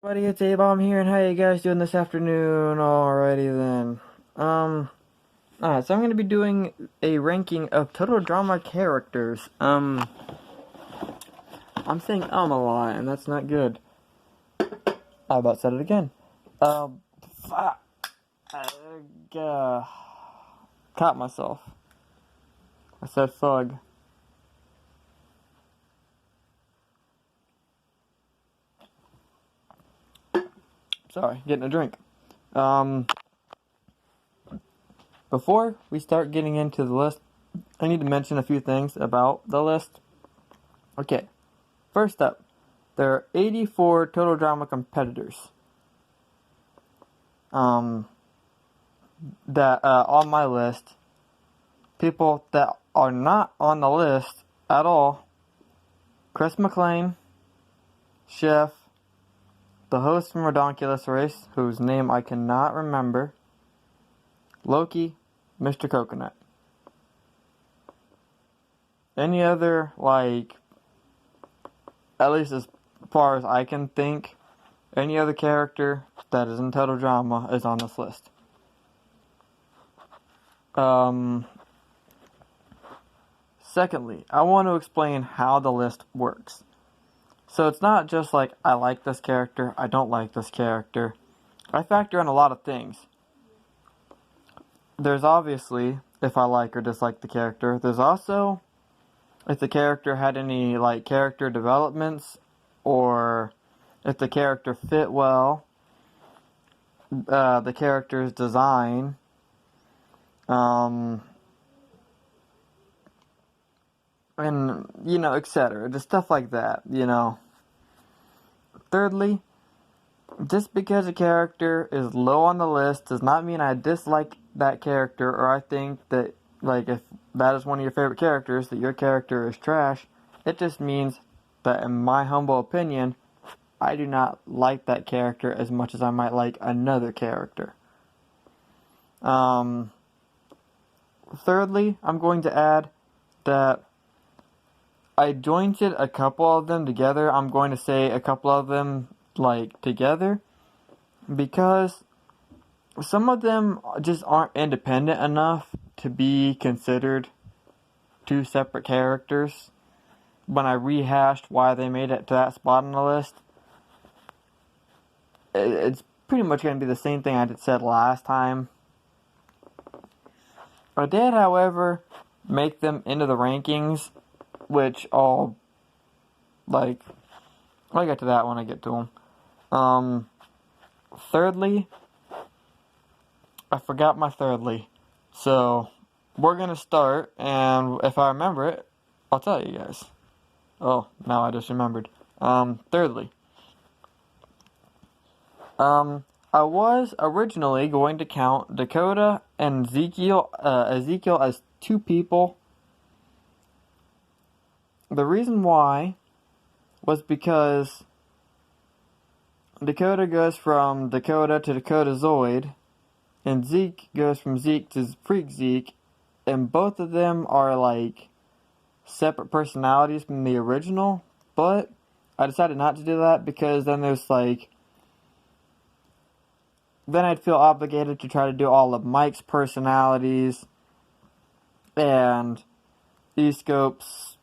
Buddy, it's A-Bomb here, and how you guys doing this afternoon? Alrighty then. Alright, so I'm gonna be doing a ranking of total drama characters. I'm saying a lot, and that's not good. I about said it again. Fuck. Uh, Caught myself. I said thug. Sorry, getting a drink. Before we start getting into the list, I need to mention a few things about the list. Okay, first up, there are 84 total drama competitors. That on my list, people that are not on the list at all: Chris McLean, Chef, the host from Redonkulous Race, whose name I cannot remember, Loki, Mr. Coconut. Any other, at least as far as I can think, any other character that is in total drama is on this list. Secondly, I want to explain how the list works. So it's not just like, I like this character, I don't like this character. I factor in a lot of things. There's obviously if I like or dislike the character. There's also if the character had any character developments, or if the character fit well, the character's design, and etc. Just stuff like that, Thirdly, just because a character is low on the list does not mean I dislike that character, or I think that, if that is one of your favorite characters, that your character is trash. It just means that, in my humble opinion, I do not like that character as much as I might like another character. Thirdly, I'm going to add that I jointed a couple of them together. I'm going to say a couple of them together, because some of them just aren't independent enough to be considered two separate characters. When I rehashed why they made it to that spot on the list, it's pretty much going to be the same thing I said last time. I did, however, make them into the rankings, which I'll get to that when I get to them. Thirdly, I forgot my thirdly. So, we're going to start, and if I remember it, I'll tell you guys. Oh, now I just remembered. Thirdly. I was originally going to count Dakota and Ezekiel as two people. The reason why was because Dakota goes from Dakota to Dakota Zoid, and Zeke goes from Zeke to Freak Zeke, and both of them are separate personalities from the original, but I decided not to do that because then then I'd feel obligated to try to do all of Mike's personalities and E-Scope's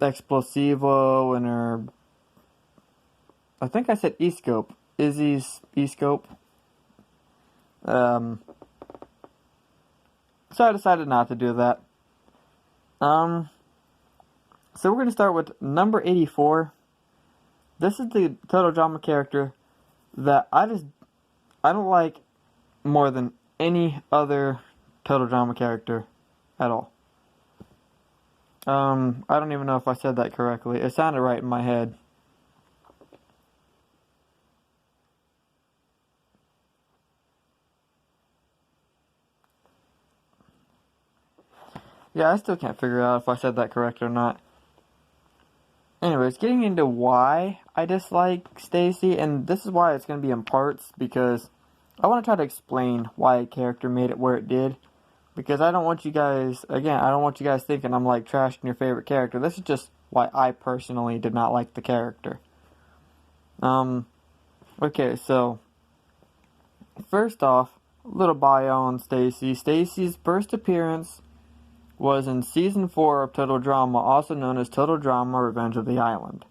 Explosivo and I think I said E-Scope. Izzy's E-Scope. So I decided not to do that. So we're going to start with number 84. This is the total drama character that I don't like more than any other total drama character at all. I don't even know if I said that correctly. It sounded right in my head. Yeah, I still can't figure out if I said that correct or not. Anyways, getting into why I dislike Stacy, and this is why it's going to be in parts, because I want to try to explain why a character made it where it did. Because I don't want you guys thinking I'm trashing your favorite character. This is just why I personally did not like the character. Okay, so first off, a little bio on Stacy. Stacy's first appearance was in season 4 of Total Drama, also known as Total Drama: Revenge of the Island.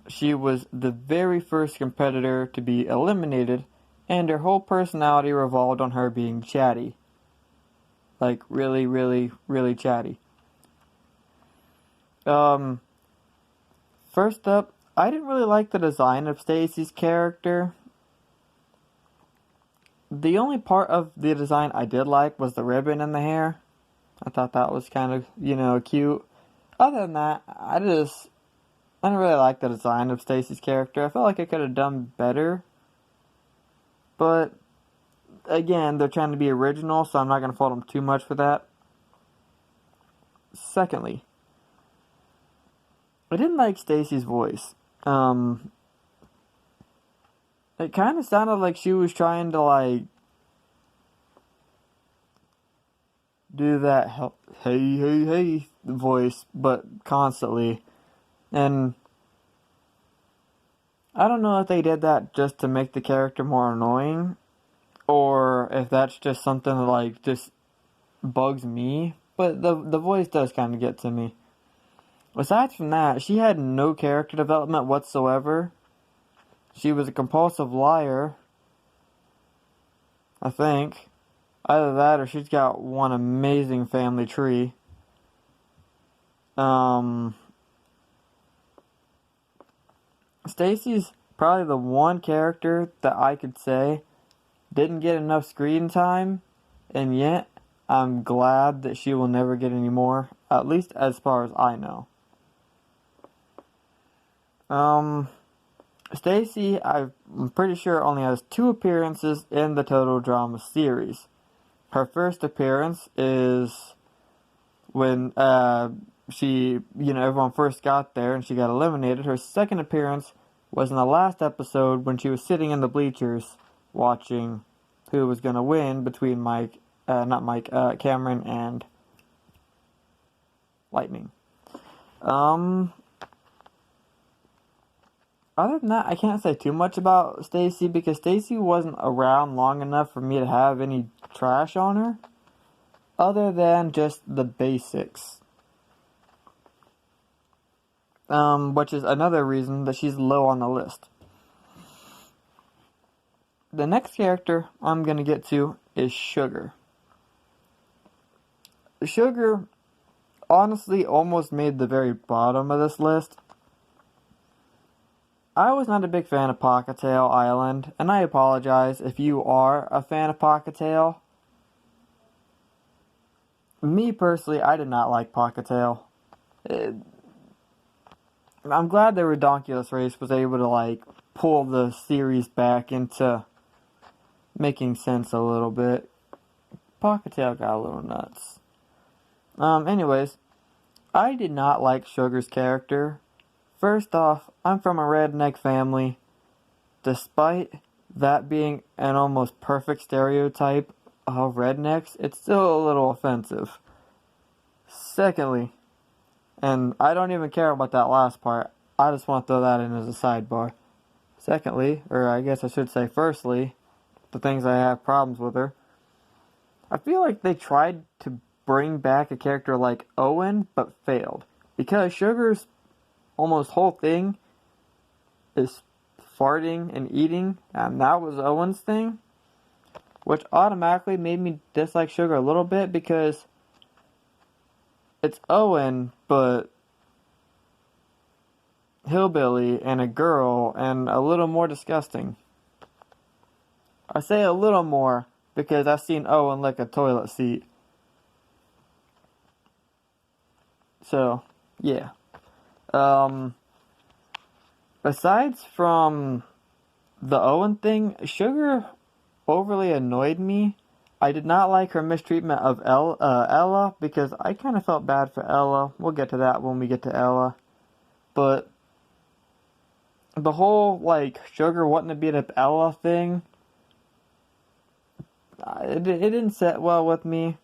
She was the very first competitor to be eliminated, and her whole personality revolved on her being chatty. Like, really, really, really chatty. First up, I didn't really like the design of Stacy's character. The only part of the design I did like was the ribbon in the hair. I thought that was kind of, cute. Other than that, I didn't really like the design of Stacy's character. I felt like it could have done better. But, again, they're trying to be original, so I'm not going to fault them too much for that. Secondly, I didn't like Stacy's voice. It kind of sounded like she was trying to, do that hey, hey, hey voice, but constantly. And I don't know if they did that just to make the character more annoying, or if that's just something that, just bugs me. But the voice does kind of get to me. Aside from that, she had no character development whatsoever. She was a compulsive liar, I think. Either that or she's got one amazing family tree. Stacy's probably the one character that I could say didn't get enough screen time, and yet I'm glad that she will never get any more, at least as far as I know. Stacy, I'm pretty sure, only has 2 appearances in the Total Drama series. Her first appearance is when she, everyone first got there and she got eliminated. Her second appearance was in the last episode when she was sitting in the bleachers watching who was going to win between Cameron and Lightning. Other than that, I can't say too much about Stacy because Stacy wasn't around long enough for me to have any trash on her, other than just the basics. Which is another reason that she's low on the list. The next character I'm going to get to is Sugar. Sugar honestly almost made the very bottom of this list. I was not a big fan of Pockatail Island, and I apologize if you are a fan of Pockatail. Me personally, I did not like Pockatail. I'm glad the Redonkulous race was able to pull the series back into making sense a little bit. Pockatail got a little nuts. Anyways, I did not like Sugar's character. First off, I'm from a redneck family. Despite that being an almost perfect stereotype of rednecks, it's still a little offensive. Secondly, and I don't even care about that last part, I just want to throw that in as a sidebar. Secondly, or I guess I should say firstly, the things I have problems with her, I feel like they tried to bring back a character like Owen, but failed. Because Sugar's almost whole thing is farting and eating, and that was Owen's thing, which automatically made me dislike Sugar a little bit because it's Owen, but hillbilly and a girl and a little more disgusting. I say a little more because I've seen Owen lick a toilet seat. So, yeah. Besides from the Owen thing, Sugar overly annoyed me. I did not like her mistreatment of Ella because I kind of felt bad for Ella. We'll get to that when we get to Ella. But the whole, Sugar wanting to beat up Ella thing, it didn't sit well with me.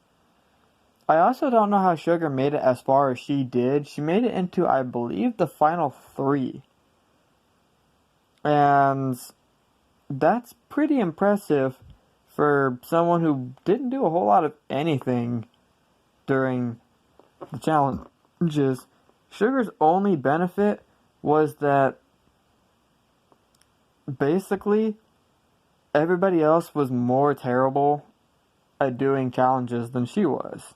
I also don't know how Sugar made it as far as she did. She made it into, I believe, the final 3. And that's pretty impressive for someone who didn't do a whole lot of anything during the challenges. Sugar's only benefit was that basically everybody else was more terrible at doing challenges than she was.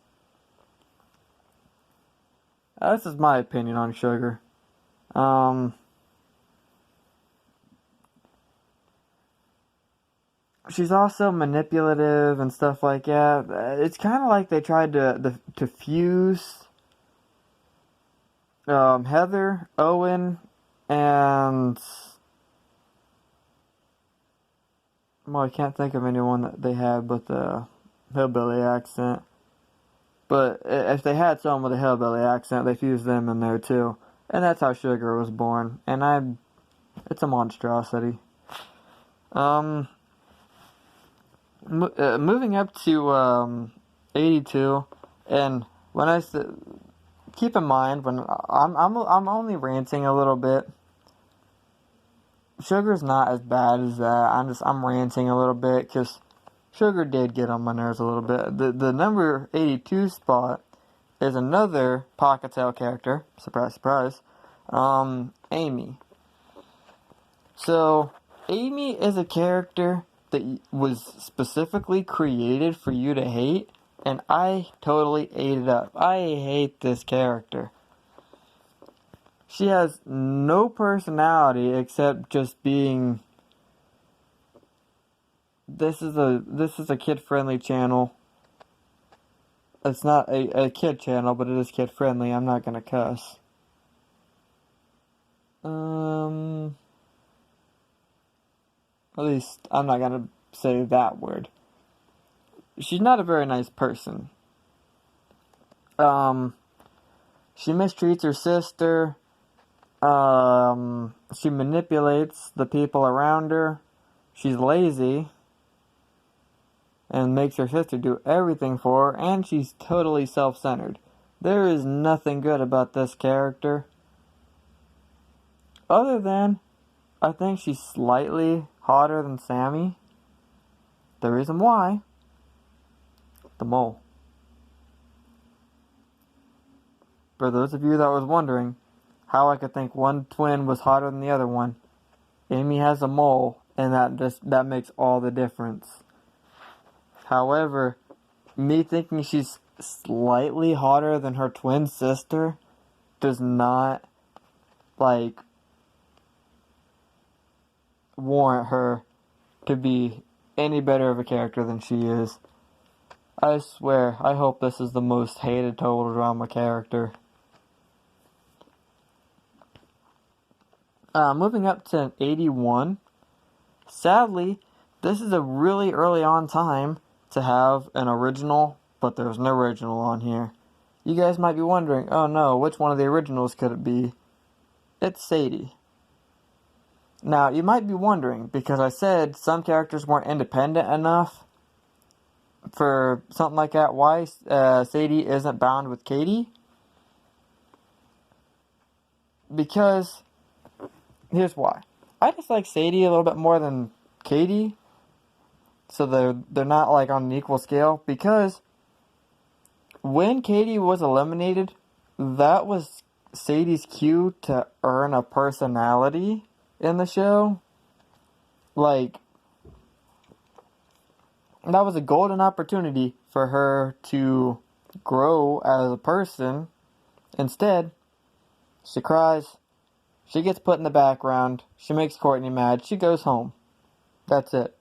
This is my opinion on Sugar. She's also manipulative and stuff like that. It's kind of like they tried to fuse Heather, Owen, and well, I can't think of anyone that they had with the hillbilly accent. But if they had someone with a hillbilly accent, they fused them in there too. And that's how Sugar was born. And it's a monstrosity. Moving up to 82, and when I keep in mind when I'm only ranting a little bit. Sugar's not as bad as that. I'm ranting a little bit because Sugar did get on my nerves a little bit. The number 82 spot is another Pockettail character. Surprise, surprise. Amy. So, Amy is a character that was specifically created for you to hate, and I totally ate it up. I hate this character. She has no personality except just being. This is a kid-friendly channel. It's not a kid channel, but it is kid-friendly. I'm not gonna cuss. At least I'm not gonna say that word. She's not a very nice person. She mistreats her sister. She manipulates the people around her. She's lazy and makes her sister do everything for her, and she's totally self-centered. There is nothing good about this character. Other than, I think she's slightly hotter than Sammy. The reason why, the mole. For those of you that was wondering how I could think one twin was hotter than the other one, Amy has a mole, and that makes all the difference. However, me thinking she's slightly hotter than her twin sister does not, warrant her to be any better of a character than she is. I swear, I hope this is the most hated total drama character. Moving up to 81. Sadly, this is a really early on time to have an original, but there's no original on here. You guys might be wondering, oh no, which one of the originals could it be? It's Sadie. Now, you might be wondering, because I said some characters weren't independent enough for something like that, why Sadie isn't bound with Katie? Because, here's why. I just like Sadie a little bit more than Katie. So they're not on an equal scale, because when Katie was eliminated, that was Sadie's cue to earn a personality in the show. That was a golden opportunity for her to grow as a person. Instead, she cries, she gets put in the background, she makes Courtney mad, she goes home. That's it.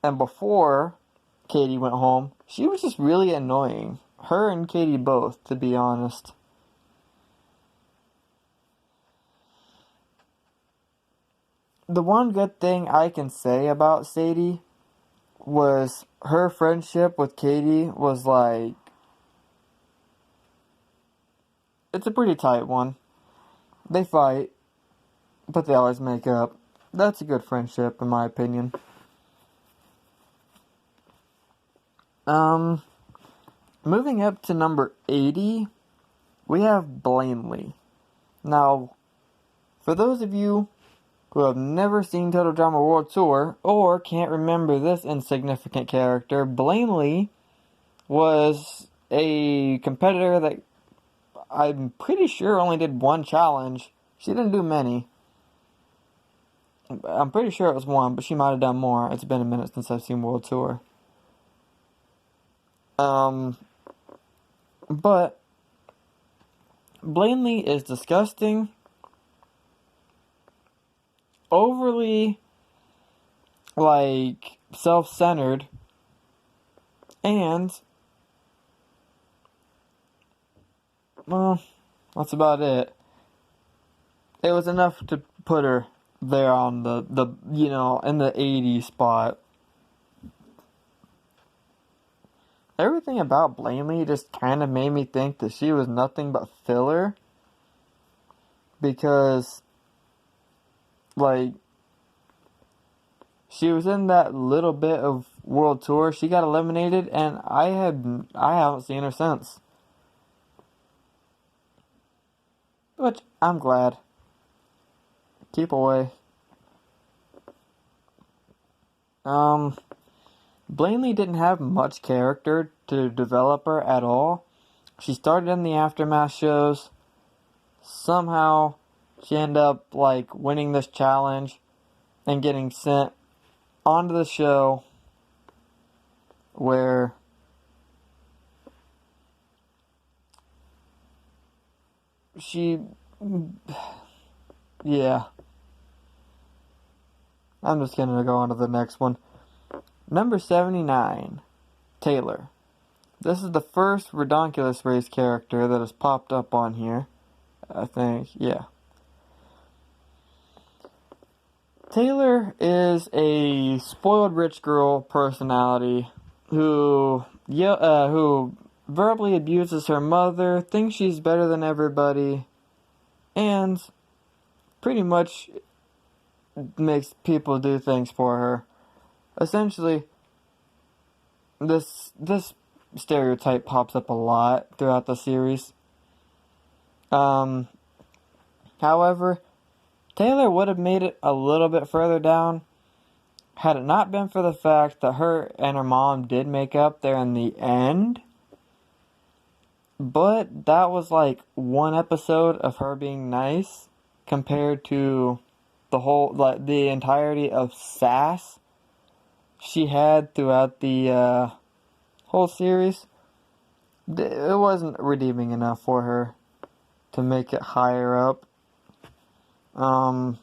And before Katie went home, she was just really annoying. Her and Katie both, to be honest. The one good thing I can say about Sadie was her friendship with Katie was it's a pretty tight one. They fight, but they always make up. That's a good friendship, in my opinion. Moving up to number 80, we have Blanley. Now, For those of you who have never seen Total Drama World Tour or can't remember this insignificant character, Blaney was a competitor that I'm pretty sure only did one challenge. She didn't do many. I'm pretty sure it was one, but she might have done more. It's been a minute since I've seen World Tour. But Blaney is disgusting, overly, like, self-centered, and, well, that's about it. It was enough to put her there on the in the 80 spot. Everything about Blaney just kind of made me think that she was nothing but filler. Because, like, she was in that little bit of World Tour. She got eliminated, and I haven't seen her since. Which, I'm glad. Keep away. Blaney didn't have much character to develop her at all. She started in the Aftermath shows. Somehow, she ended up, like, winning this challenge and getting sent onto the show where she, yeah. I'm just gonna go on to the next one. Number 79, Taylor. This is the first Redonkulous Race character that has popped up on here. I think, yeah. Taylor is a spoiled rich girl personality who verbally abuses her mother, thinks she's better than everybody, and pretty much makes people do things for her. Essentially, this stereotype pops up a lot throughout the series. However, Taylor would have made it a little bit further down had it not been for the fact that her and her mom did make up there in the end. But that was like one episode of her being nice compared to the entirety of sass she had throughout the whole series. It wasn't redeeming enough for her to make it higher up. But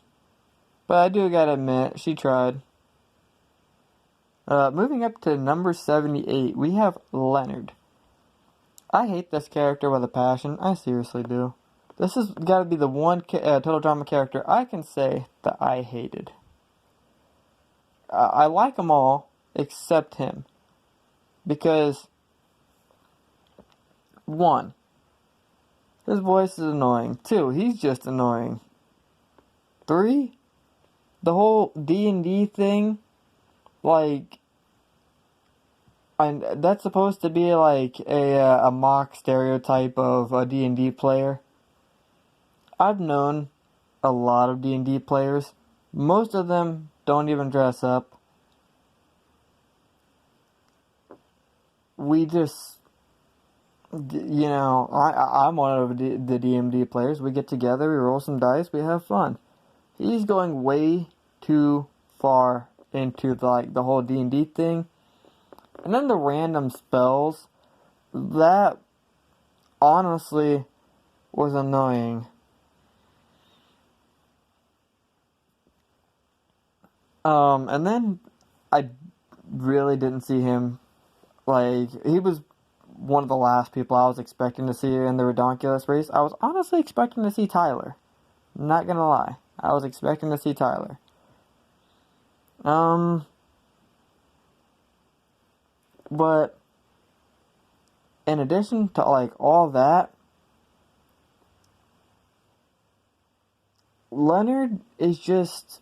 I do gotta admit, she tried. Moving up to number 78, we have Leonard. I hate this character with a passion. I seriously do. This has got to be the one Total Drama character I can say that I hated. I like them all, except him. Because, 1, his voice is annoying. 2, he's just annoying. 3, the whole D&D thing, like, and that's supposed to be like a mock stereotype of a D&D player. I've known a lot of D&D players. Most of them don't even dress up. We just, I'm one of the D&D players. We get together, we roll some dice, we have fun. He's going way too far into the whole D&D thing. And then the random spells, that honestly was annoying. And then I really didn't see him. Like, he was one of the last people I was expecting to see in the Redonkulous race. I was honestly expecting to see Tyler. Not gonna lie. I was expecting to see Tyler. But in addition to like all that, Leonard is just,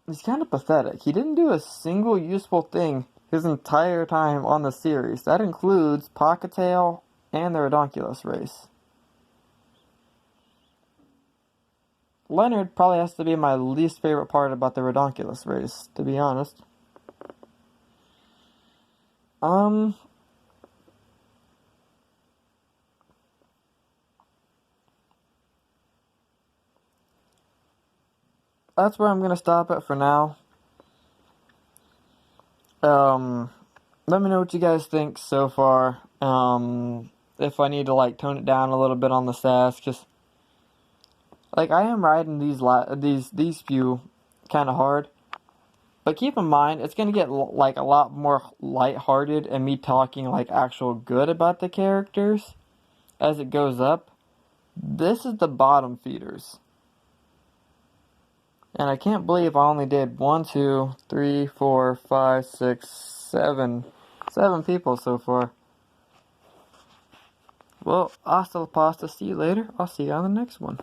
he's kind of pathetic. He didn't do a single useful thing his entire time on the series. That includes Pocketail and the Redonkulous race. Leonard probably has to be my least favorite part about the Redonkulus race, to be honest. That's where I'm gonna stop it for now. Let me know what you guys think so far. If I need to like tone it down a little bit on the sass, just like I am riding these few kind of hard. But keep in mind, it's gonna get like a lot more lighthearted and me talking like actual good about the characters as it goes up. This is the bottom feeders. And I can't believe I only did 1, 2, 3, 4, 5, 6, 7 people so far. Well, hasta la pasta. See you later. I'll see you on the next one.